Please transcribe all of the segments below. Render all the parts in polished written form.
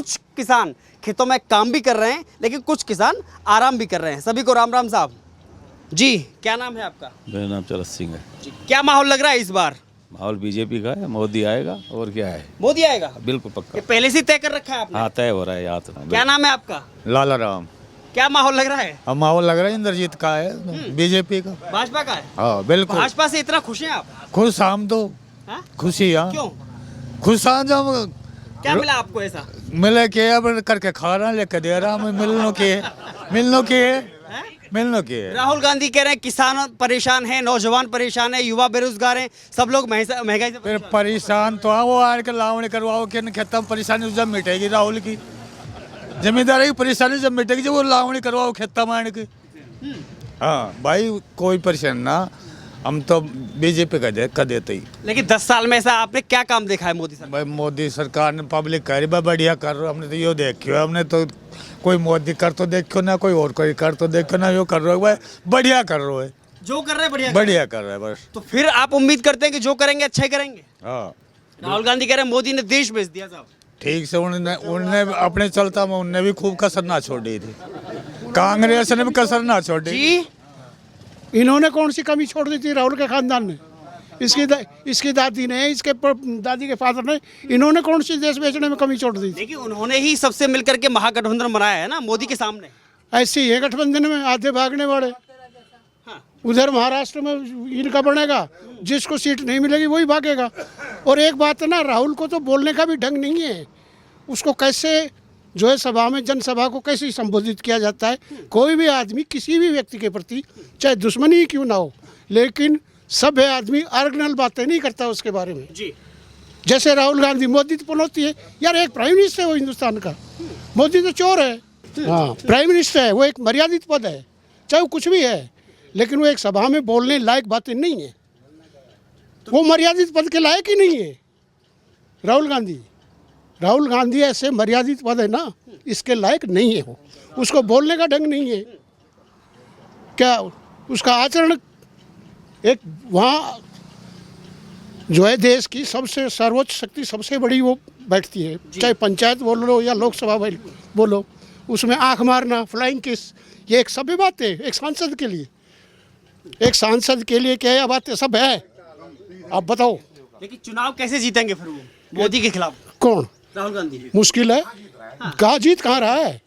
कुछ किसान खेतों में काम भी कर रहे हैं, लेकिन कुछ किसान आराम भी कर रहे हैं। सभी को राम राम साहब जी। क्या नाम है आपका? मेरा नाम चरस सिंह है जी। क्या माहौल लग रहा है इस बार? माहौल बीजेपी का है, मोदी आएगा और क्या है। मोदी आएगा? बिल्कुल पक्का। ये पहले से ही तय कर रखा है आपने? हाँ, तय हो रहा है यहाँ तो। क्या नाम है आपका? लाला राम। क्या माहौल लग रहा है? अब माहौल लग रहा है इंद्रजीत का है, बीजेपी का। भाजपा का है? हाँ बिल्कुल। भाजपा से इतना खुश हैं आप? खुश हम तो हाँ? खुशी। हाँ क्यों? खुश हाँ जब क्या मिला आपको ऐसा? मिले के अब करके खा रहा लेके दे रहा हमें मिलने के मिलने के। राहुल गांधी कह रहे हैं किसान परेशान हैं, नौजवान परेशान है, युवा बेरोजगार हैं, सब लोग महंगाई से फिर परेशान तो वो आड़ के लावणी करवाओ कि खेतों में परेशानी जब मिटेगी राहुल की। जमींदारी की परेशानी जब मिटेगी जब वो लावणी करवाओ खेतों में आने की। हाँ भाई कोई परेशान ना, हम तो बीजेपी का देते ही। लेकिन 10 साल में ऐसा आपने क्या काम देखा है मोदी सरकार? भाई मोदी सरकार ने पब्लिक कह रही बढ़िया कर रहा, हमने तो यो देखियो, हमने तो कोई मोदी कर तो देखो ना, कोई और कोई कर तो देखो ना, यो कर रहा है भाई बढ़िया कर रहा है, जो कर रहे हैं बढ़िया कर रहा है बस। तो फिर आप उम्मीद करते हैं कि जो करेंगे अच्छा ही करेंगे? हाँ राहुल गांधी कह रहे हैं मोदी ने देश बेच दिया साहब। ठीक से उन्होंने अपने चलता में उनने भी खूब कसर ना छोड़ी थी, कांग्रेस ने भी कसर ना छोड़ी। जी इन्होंने कौन सी कमी छोड़ दी थी राहुल के खानदान ने? इसकी दादी ने, इसके दादी के फादर ने, इन्होंने कौन सी देश बेचने में कमी छोड़ दी थी? देखिए उन्होंने ही सबसे मिलकर के महागठबंधन बनाया है ना मोदी के सामने। ऐसे ही है गठबंधन में आधे भागने वाले। उधर महाराष्ट्र में इनका बनेगा, जिसको सीट नहीं मिलेगी वही भागेगा। और एक बात है ना, राहुल को तो बोलने का भी ढंग नहीं है, उसको कैसे जो है सभा में जनसभा को कैसे संबोधित किया जाता है। कोई भी आदमी किसी भी व्यक्ति के प्रति चाहे दुश्मनी ही क्यों ना हो, लेकिन सभ्य आदमी ऑरिजिनल बातें नहीं करता उसके बारे में। जी जैसे राहुल गांधी, मोदी तो पनौती है यार, एक प्राइम मिनिस्टर है वो हिंदुस्तान का, मोदी तो चोर है। हाँ प्राइम मिनिस्टर है वो, एक मर्यादित पद है, चाहे वो कुछ भी है, लेकिन वो एक सभा में बोलने लायक बातें नहीं है, वो मर्यादित पद के लायक ही नहीं है। राहुल गांधी ऐसे मर्यादित पद है ना, इसके लायक नहीं है वो, उसको बोलने का ढंग नहीं है। क्या उसका आचरण, एक वहाँ जो है देश की सबसे सर्वोच्च शक्ति सबसे बड़ी वो बैठती है, चाहे पंचायत बोलो या लोकसभा बोलो, उसमें आंख मारना, फ्लाइंग किस, ये एक सभ्य बात है एक सांसद के लिए। एक सांसद के लिए क्या ये बातें सब है? आप बताओ। लेकिन चुनाव कैसे जीतेंगे फिर वो मोदी के खिलाफ? कौन? राहुल गांधी। मुश्किल है, कहाँ जीत कहाँ रहा है?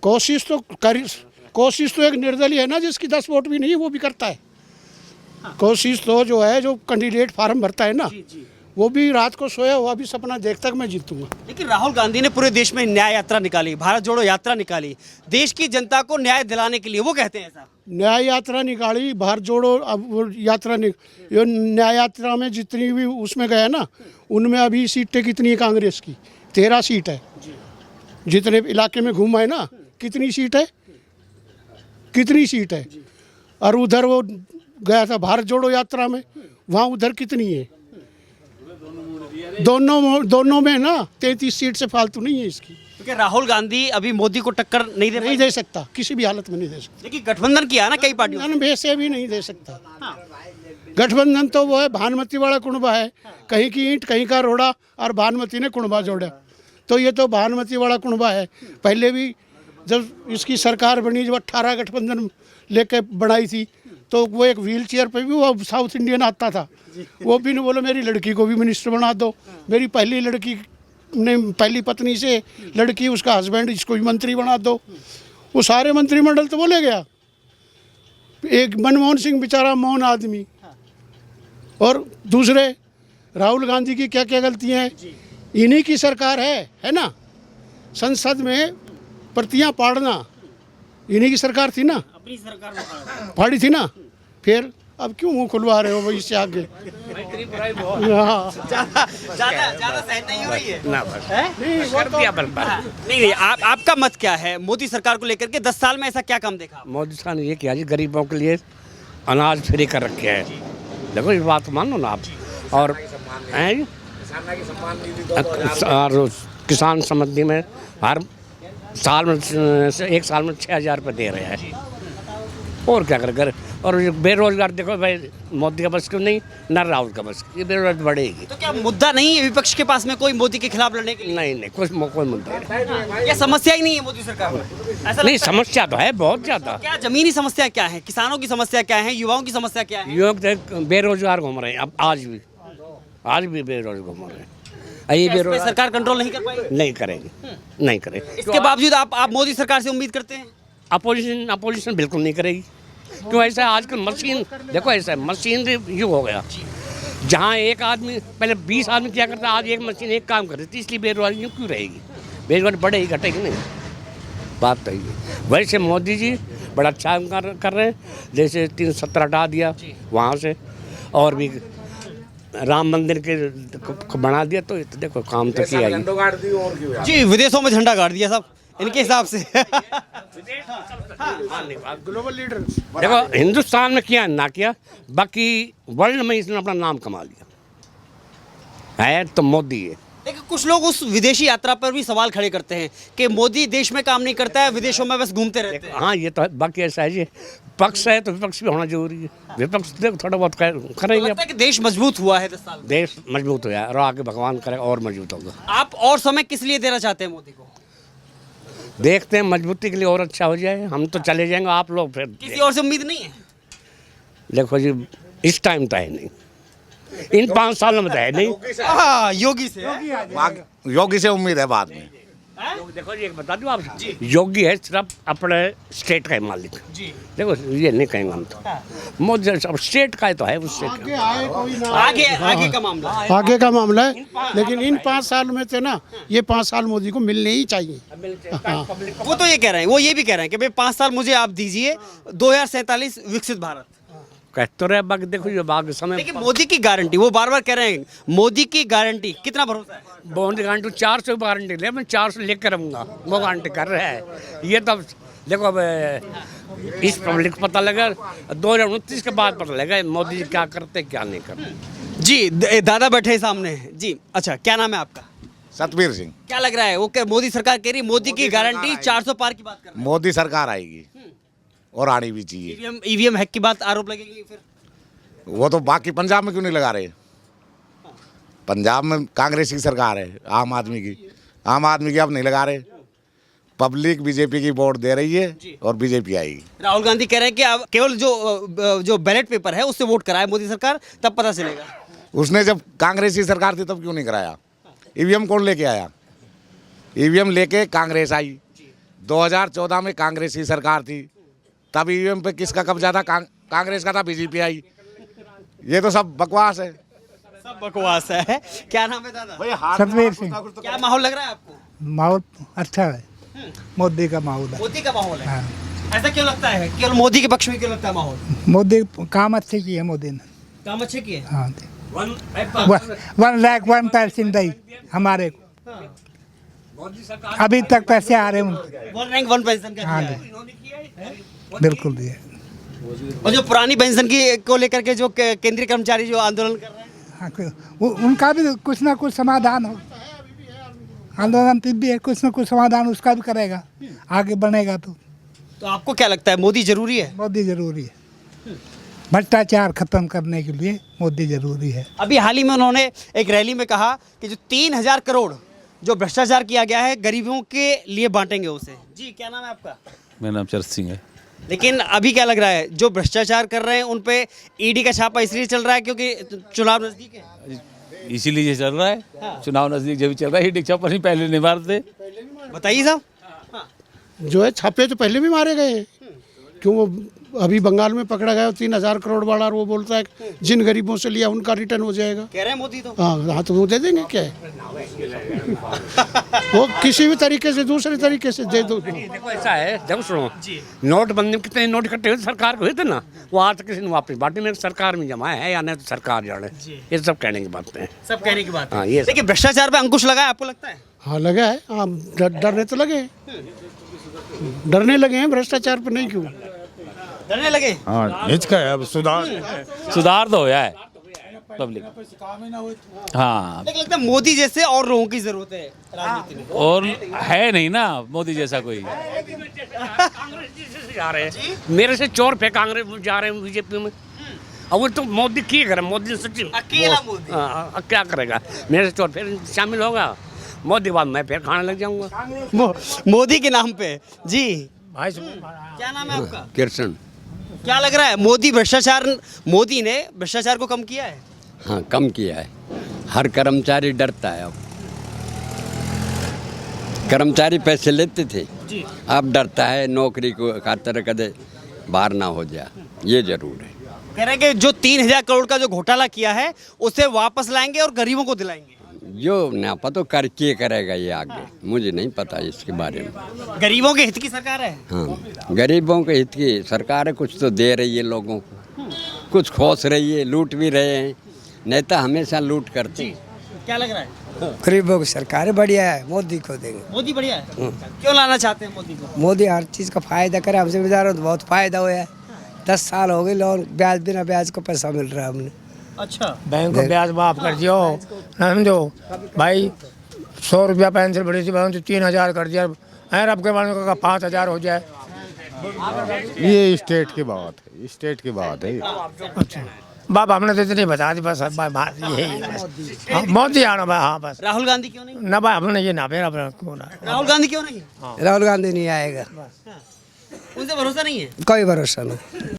कोशिश तो एक निर्दलीय है ना, जिसकी 10 वोट भी नहीं वो भी करता है। कोशिश तो जो है, जो कैंडिडेट फार्म भरता है ना, वो भी रात को सोया हुआ भी सपना देखता कि मैं जीतूंगा। लेकिन राहुल गांधी ने पूरे देश में न्याय यात्रा निकाली, भारत जोड़ो यात्रा निकाली, देश की जनता को न्याय दिलाने के लिए, वो कहते हैं ऐसा। न्याय यात्रा निकाली, भारत जोड़ो यात्रा न्याय यात्रा में जितनी भी उसमें गया ना, उनमें अभी सीटें कितनी है कांग्रेस की? 13 सीट है। जितने इलाके में घूमा है ना, कितनी सीट है? और उधर वो गया था भारत जोड़ो यात्रा में, वहाँ उधर कितनी है? दोनों में ना 33 सीट से फालतू नहीं है इसकी। क्योंकि राहुल गांधी अभी मोदी को टक्कर नहीं दे सकता, किसी भी हालत में नहीं दे सकता। लेकिन गठबंधन किया ना कई पार्टियों ने, वैसे भी नहीं दे सकता। गठबंधन तो वो है भानुमति वाला कुनबा है, कहीं की ईंट कहीं का रोड़ा, और भानुमति ने कुनबा जोड़ा, तो ये तो भानुमति वाला कुनबा है। पहले भी जब इसकी सरकार बनी, जब 18 गठबंधन लेके बनाई थी, तो वो एक व्हील चेयर पर भी वो साउथ इंडियन आता था, वो भी नहीं बोला मेरी लड़की को भी मिनिस्टर बना दो, मेरी पहली लड़की ने पहली पत्नी से लड़की, उसका हस्बैंड, इसको भी मंत्री बना दो। वो सारे मंत्रिमंडल तो बोले गया। एक मनमोहन सिंह बेचारा मौन आदमी, और दूसरे राहुल गांधी की क्या क्या गलतियां हैं, इन्हीं की सरकार है ना। संसद में प्रतियां पाड़ना इन्हीं की सरकार थी ना, अपनी सरकार में फाड़ी थी ना, फिर अब क्यों मुंह खुलवा रहे हो भाई इससे आगे? हाँ ज्यादा सहन नहीं हो रही है ना बस नहीं, आपका मत क्या है मोदी सरकार को लेकर के? 10 साल में ऐसा क्या काम देखा? मोदी सरकार ने ये किया जी, गरीबों के लिए अनाज फ्री कर रखे हैं। देखो इस बात मानो ना आप। और किसान समृद्धि में हर साल में 1 साल में 6,000 रुपये दे रहे हैं। और क्या कर और ये बेरोजगार देखो भाई, मोदी का बस क्यों नहीं, न राहुल का बस, ये बेरोजगार बढ़ेगी। तो क्या मुद्दा नहीं है विपक्ष के पास में कोई मोदी के खिलाफ लड़ने के लिए? नहीं कोई मुद्दा नहीं। ये समस्या ही नहीं है मोदी सरकार में, ऐसा नहीं, लगता है? समस्या तो है बहुत ज़्यादा। क्या जमीनी समस्या क्या है, किसानों की समस्या क्या है, युवाओं की समस्या क्या है? युवक बेरोजगार घूम रहे हैं अब, आज भी बेरोजगार घूम रहे हैं। ये क्या इस पे बेरोजगार सरकार कंट्रोल नहीं कर पाएगी? नहीं करेगी। इसके बावजूद आप मोदी सरकार से उम्मीद करते हैं? अपोजिशन बिल्कुल नहीं करेगी। क्यों ऐसा है, आजकल मशीन देखो, ऐसा है मशीन युग हो गया। जहाँ एक आदमी पहले 20 आदमी क्या करता, आज एक मशीन एक काम कर रही थी, इसलिए बेरोजगारी क्यों रहेगी? बेरोजगारी बढ़ेगी घटेगी नहीं, बात तो है। वैसे मोदी जी बड़ा अच्छा कर रहे हैं, जैसे 370 हटा दिया वहाँ से, और भी राम मंदिर को बना दिया, तो देखो काम तो किया ही। जी, विदेशों में झंडा गाड़ दिया साहब इनके हिसाब से। ग्लोबल लीडर देखो, हिंदुस्तान में किया ना किया, बाकी वर्ल्ड में इसने अपना नाम कमा लिया है, तो मोदी है। लेकिन कुछ लोग उस विदेशी यात्रा पर भी सवाल खड़े करते हैं कि मोदी देश में काम नहीं करता है, विदेशों में बस घूमते रहते हैं। हाँ, ये तो है, बाकी ऐसा है जी, पक्ष है तो विपक्ष भी होना जरूरी है। विपक्ष देखो थोड़ा बहुत करेंगे, लगता है कि देश मजबूत हुआ है 10 साल में। देश मजबूत हो जाए और आगे भगवान करे और मजबूत होगा। आप और समय किस लिए देना चाहते हैं मोदी को? देखते हैं मजबूती के लिए और अच्छा हो जाए, हम तो चले जाएंगे, आप लोग फिर किसी और से उम्मीद नहीं है? देखो जी, इस टाइम तो है नहीं, इन 5 सालों में तो है नहीं। हाँ, योगी से। योगी से उम्मीद है बाद में। देखो जी, एक बता दूं आप, योगी है सिर्फ अपने स्टेट का ही मालिक। जी। देखो ये नहीं कहेंगे हम तो, मोदी अब स्टेट का ही तो है, उससे आगे का मामला है। आगे का मामला है, लेकिन इन 5 साल में से ना ये 5 साल मोदी को मिलने ही चाहिए। वो तो ये कह रहे हैं, वो ये भी कह रहे हैं कि भाई 5 साल मुझे आप दीजिए, 2047 विकसित भारत। कहते तो रहे, बाकी देखो ये बाकी समय, लेकिन मोदी की गारंटी, वो बार बार कह रहे हैं मोदी की गारंटी, कितना भरोसा है? मोदी गारंटी 400 गारंटी ले, मैं 400 लेकर रहूँगा, वो गारंटी कर रहा है। ये तब देखो, अब इस पब्लिक को पता लगा, 2029 के बाद पता लगा मोदी जी क्या करते क्या नहीं करते। जी, दादा बैठे हैं सामने जी। अच्छा, क्या नाम है आपका? सतबीर सिंह। क्या लग रहा है, वो क्या मोदी सरकार कह रही है मोदी की गारंटी 400 पार की बात कर रहे हैं? मोदी सरकार आएगी और आनी भी चाहिए। ईवीएम हैक की बात आरोप लगेगी फिर? वो तो बाकी पंजाब में क्यों नहीं लगा रहे? पंजाब में कांग्रेस की सरकार है, आम आदमी की अब नहीं लगा रहे। पब्लिक बीजेपी की वोट दे रही है और बीजेपी आएगी। राहुल गांधी कह रहे हैं कि अब केवल जो बैलेट पेपर है उससे वोट कराए मोदी सरकार, तब पता चलेगा। उसने जब कांग्रेस की सरकार थी तब क्यों नहीं कराया? ईवीएम कौन लेके आया? ईवीएम लेके कांग्रेस आई। 2014 में कांग्रेस की सरकार थी, तब ईवीएम पे किसका कब्जा था? कांग्रेस का था, बीजेपी आई। ये तो सब बकवास है, सब बकवास है। क्या नाम है दादा? सतबीर सिंह। क्या माहौल लग रहा है आपको? माहौल अच्छा है, मोदी का माहौल है। मोदी का माहौल है। हाँ। ऐसा क्यों लगता है, केवल मोदी के पक्ष में क्यों लगता है माहौल? मोदी काम अच्छे किए मोदी ने। काम अच्छे किए? हाँ, 1 लाख 1 पैसे दी हमारे को, अभी तक पैसे आ रहे हैं उनके। 1 रैंक 1 पेंशन का हाँ दिया जी, है। बिल्कुल दिए। और जो पुरानी पेंशन की को लेकर के जो केंद्रीय कर्मचारी जो आंदोलन कर रहे हैं, हाँ, उनका भी कुछ ना कुछ समाधान हो, आंदोलन भी है, कुछ ना कुछ समाधान उसका भी करेगा, आगे बढ़ेगा। तो आपको क्या लगता है मोदी जरूरी है? मोदी जरूरी है, भ्रष्टाचार खत्म करने के लिए मोदी जरूरी है। अभी हाल ही में उन्होंने एक रैली में कहा कि जो 3000 करोड़ जो भ्रष्टाचार किया गया है गरीबों के लिए बांटेंगे उसे। जी, क्या नाम है आपका? मेरा नाम चरत सिंह है। लेकिन अभी क्या लग रहा है, जो भ्रष्टाचार कर रहे हैं उन पे ईडी का छापा इसलिए चल रहा है क्योंकि चुनाव नजदीक है? इसीलिए ये चल रहा है, चुनाव नजदीक जब भी चल रहा है, हिडिक छापा नहीं पहले नहीं मारते। बताइए साहब। जो है छापे तो पहले भी मारे गए हैं, क्यों? वो अभी बंगाल में पकड़ा गया 3000 करोड़ वाला, और वो बोलता है जिन गरीबों से लिया उनका रिटर्न हो जाएगा। कह रहे हैं मोदी तो। हाँ, तो वो दे देंगे क्या है? वो किसी भी तरीके से, दूसरे तरीके से दे दो। देखो ऐसा है, देखो सुनो, नोटबंदी में कितने नोट इकट्ठे हुए सरकार को हुए थे ना, वो आज तक किसी ने वापस बांटे में सरकार में जमा है या नहीं, तो सरकार जाने। ये सब कहने की बातें हैं, सब कहने की बात है। हाँ, ये देखिए, भ्रष्टाचार पे अंकुश लगा है, आपको लगता है? हाँ, लगा है। हाँ, डरने तो लगे, डरने लगे हैं भ्रष्टाचार पर, नहीं क्यों डरने लगे? हाँ, हिचका है, अब सुधार सुधार तो होया है, पब्लिक। हाँ, लेकिन लगता है मोदी जैसे और लोगों की जरूरत है राजनीति में। और है नहीं ना मोदी जैसा कोई। जा रहे हैं मेरे से चोर पे कांग्रेस जा रहे हैं बीजेपी में। अब वो तो मोदी की करे, मोदी ने सचिव अकेला मोदी। हाँ, क्या करेगा, मेरे से चोर फिर शामिल होगा मोदी, बाद मैं फिर खाने लग जाऊंगा मोदी के नाम पे। जी भाई क्या नाम है आपका? कृष्ण। क्या लग रहा है मोदी ने भ्रष्टाचार को कम किया है? हाँ, कम किया है। हर कर्मचारी डरता है अब। कर्मचारी पैसे लेते थे, अब डरता है नौकरी को खातिर कदे बाहर ना हो जाए, ये जरूर है। कह रहे हैं कि जो 3000 करोड़ का जो घोटाला किया है उसे वापस लाएंगे और गरीबों को दिलाएंगे। जो नापा तो करके करेगा ये आगे, मुझे नहीं पता इसके बारे में। गरीबों के हित की सरकार है। हाँ, गरीबों के हित की सरकार है, कुछ तो दे रही है लोगों को, कुछ खोस रही है, लूट भी रहे हैं, नेता हमेशा लूट करते हैं। क्या लग रहा है? गरीबों की सरकार बढ़िया है, मोदी को देंगे। मोदी बढ़िया है। क्यों लाना चाहते हैं मोदी को? मोदी हर चीज़ का फायदा करे, हमसे बेचारों को बहुत फायदा हुआ है। 10 साल हो गए लोन ब्याज, बिना ब्याज को पैसा मिल रहा है हमने। अच्छा, बैंक को ब्याज माफ कर दियो ना, समझो भाई। 100 रुपया पेंशन बड़ी थी, 3000 कर दिया, अब के बाद का 5000 हो जाए। ये स्टेट की बात है, स्टेट की बात है। अच्छा बाप, हमने तो इतनी बता दी बस, यही मोदी आना भाई। हाँ बस। राहुल गांधी क्यों नहीं? ना भाई, हमने ये ना फिर क्यों ना। राहुल गांधी क्यों नहीं? राहुल गांधी नहीं आएगा, उनसे भरोसा नहीं है। कोई भरोसा नहीं।